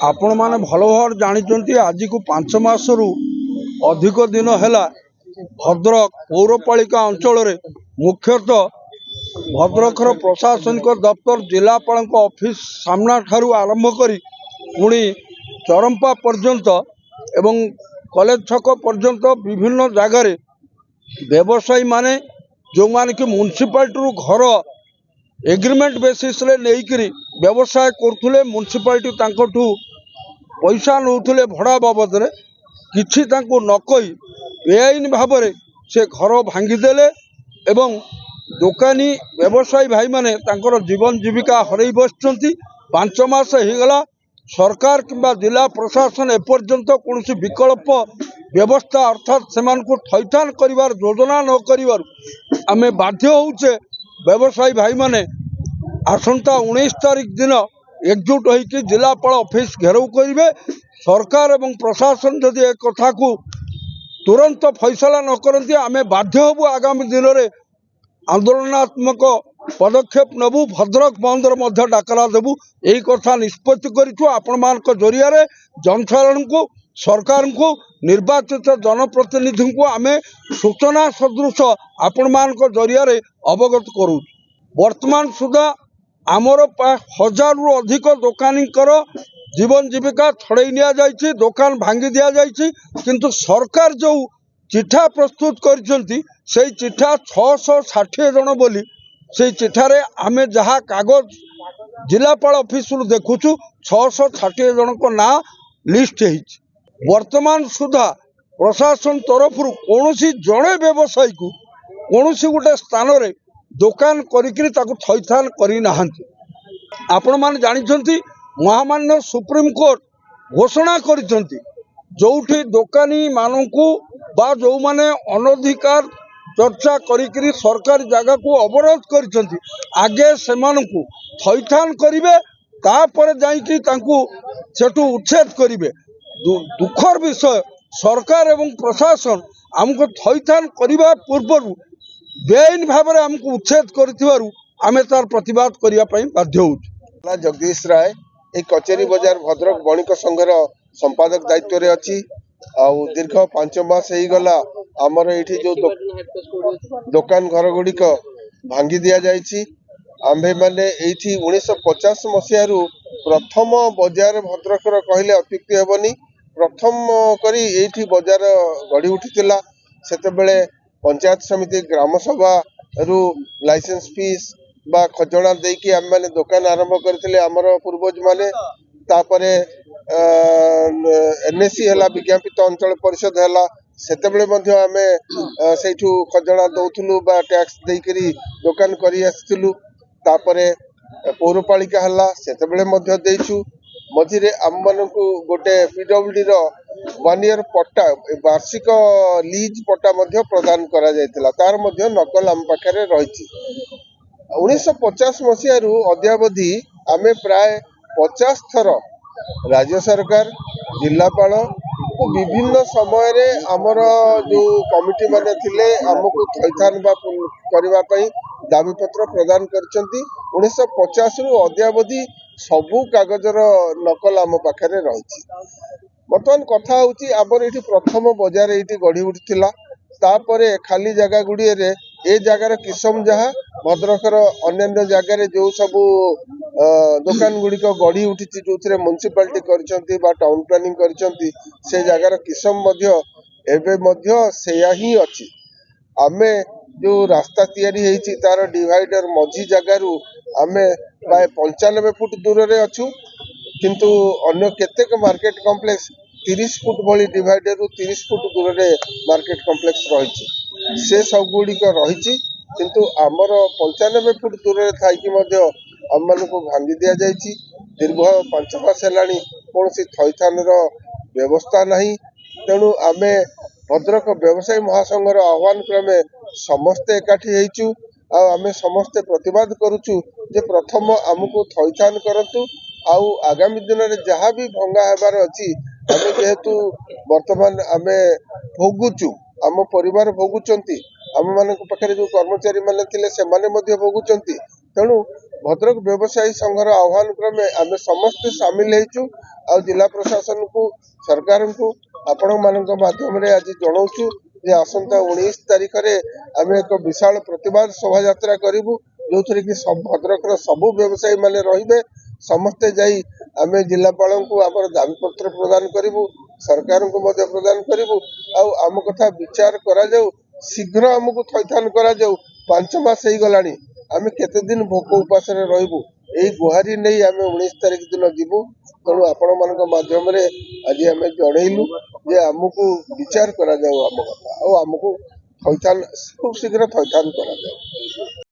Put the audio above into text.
आपण मैंने भल भाव जानते आज को 5 मासरू अधिक दिन है भद्रक पौरपालिका अंचल मुख्यतः भद्रकर प्रशासनिक दफ्तर जिलापाल ऑफिस सामना ठारू आरंभ कर पुणी चरंपा पर्यंत एवं कॉलेज छक पर्यंत विभिन्न जगार व्यवसायी माने जो माने कि म्युनिसिपालिटी घर एग्रीमेंट बेसिस रे लेकर व्यवसाय करथुले म्युनिसिपालिटी तांकोठू पैसा नौथुले भड़ा बाबद रे किछि तांको न कही बेआईन भाव में से घर भांगीदेले एवं दुकानी व्यवसायी भाई माने तांकर जीवन जीविका हरई बसचंती 5 मास होगला सरकार किंबा जिला प्रशासन एपर्यंत कौन विकल्प व्यवस्था अर्थात से थैथान करिवार योजना न करिवार आमे बाध्य होउचे व्यवसायी भाई माने आसंता 19 तारीख दिन एकजुट होकर जिलापाल ऑफिस घेराव करेंगे। सरकार एवं प्रशासन जदि एक कथा को तुरंत फैसला न करती आमे बाध्य होबु आगामी दिन में आंदोलनात्मक पदक्षेप नबू भद्रक बंदर मध्य डाकरा देबू यही कथा निष्पत्ति करिछु। आपण मानक जरिया रे जनसाधारण को सरकार को निर्वाचित जनप्रतिनिधि को आमे सूचना सदृश आपण मानक जरिया रे अवगत करू। वर्तमान सुधा आमर 1000 रु अधिक दुकानी जीवन जीविका छड़ई निया जाइछि, दुकान भांगी दिया जाइछि, किंतु सरकार जो चिठा प्रस्तुत करिसेंती से चिठा 660 जन बोली से चिठारे आमे जहाँ कागज जिलापाल ऑफिस रु देखुछु 660 जन को ना लिस्ट होइछि। वर्तमान सुधा प्रशासन तरफ कौनसी जड़े व्यवसायी को कौनसी गोटे स्थान रे दुकान करिकरी ताकु थैथान करि नाहंती। आपण माने जानिछंती महामान्य सुप्रीम कोर्ट घोषणा करिछंती जोठी दुकानी मानकू बा जो माने अनधिकार चर्चा करिकरी सरकारी जगह को अवरोध करिछंती आगे सेमानकू थैथान करिवे तापर जाइकी तांकू सेठू उच्छेद करिवे। दुखर विषय सरकार एवं प्रशासन हमको थैथान करने पूर्व बेआईन भाव में हमको उच्छेद कर आमे तार प्रतिवाद करने बाध्य हो। जगदीश राय एक कचेरी बाजार भद्रक बणिक संघर संपादक दायित्व रे अच्छी दीर्घ 5 मास हो गला आमर ये जो दुकान घर गुड़िक भांगी दि जाइए। आम्भे मैंने ये 1950 मसीह प्रथम बजार भद्रकर कहले अत्युक्ति हेबनी प्रथम करी ये बजार गढ़ी उठीला से पंचायत समिति ग्राम सभा रु लाइसेंस फीस बा खजना देकी आम मैंने दुकान आरंभ करते आमर पूर्वज माने तापरे एनएसी है विज्ञापित अंचल परिषद है सेतेबेले मध्य आमे सेठू खजना दउथुलु बा टैक्स देकरी दुकान करी आसथिलु तापरे पौरपालिका हला सेतेबेले मध्य देइछु। मझिरे आम मानकू गोटे पीडब्ल्यूडी रो 1 ईयर पट्टा वार्षिक लीज पट्टा मध्य प्रदान करा जायतिला तार मध्य नकल आम पाखरे रहिछि। 1950 मसीह अद्यावधि आमे प्राय 50 थर राज्य सरकार जिलापाल विभिन्न समय रे आमर जो कमिटी माने थिले हमको थैथान बा करबा पई दाबी पत्र प्रदान करचंती। 1950 रु अद्यावधि सबू कागजर नकल आम पाखरे रही। बर्तमान कथा होची आमर ये प्रथम बजार ये गढ़ी उठीला तापरे खाली जगह गुड़िए रे ए जगार किसम जहाँ भद्रकर अन्य जगार जो सबू दुकान गुड़िक गढ़ी उठी जो म्युनिसिपालिटी करछंती बा टाउन प्लानिंग करछंती से जगार किसम सेया ही अच्छी। आमे जो रास्ता तैयारी हेची तार डिवाइडर मझी जगार आमे प्राय 95 फुट दूर रे अच्छु किंतु अन्य केतेक मार्केट कॉम्प्लेक्स 30 फुट भली डिवाइडर रु 30 फुट दूर रे मार्केट कॉम्प्लेक्स रही से सब गुड़िक रही किंतु आमर 95 फुट दूर रे थाइकी मध्य आम मानकू भांगी दिया जाइछि। दीर्घ 5 मास हेलानी कौनसी थैथान रो व्यवस्था नहीं। तेणु आमे भद्रक व्यवसायी महासंघर आह्वान क्रमे समस्ते एकाठी हेचु आमे समस्ते प्रतिवाद करुचु जे प्रथम आमको थैथान करंतु आउ आगामी दिन में जहाँ भी भंगा हेबार अच्छी आमे जेहेतु वर्तमान आमे भोगुचु आम परिवार भोगुचंती आम मान पाखे जो कर्मचारी माने थिले से माने मध्य भोगुचंती। तेणु भद्रक व्यवसायी संघर आह्वान क्रमे आम समस्ते सामिल होइछु आ जिला प्रशासन को सरकार को आपण मानक माध्यम आज जनाऊछु जे आसंता 19 तारिख रे आम एक विशाल प्रतिवाद शोभा यात्रा करिवु जो थरे कि भद्रक सबु व्यवसायी माने रहिबे समस्ते जाई आम जिलापाल को आम दाबी पत्र प्रदान करिवु सरकार को मध्य प्रदान करिवु आ आम कथा विचार करा जाऊ शीघ्र आमको थैथान करा जाऊ 5 मास हो गलानी आम केते दिन भोक उपास रहिबु एई गुहारी नहीं आम 19 तारिख दिन जीवु तेणु आपण मानक माध्यम रे आज आम जणैलु जे आमको विचार करा जाऊ आम कथा आ आमको थैथान खूब शीघ्र थैथान करा जाऊ।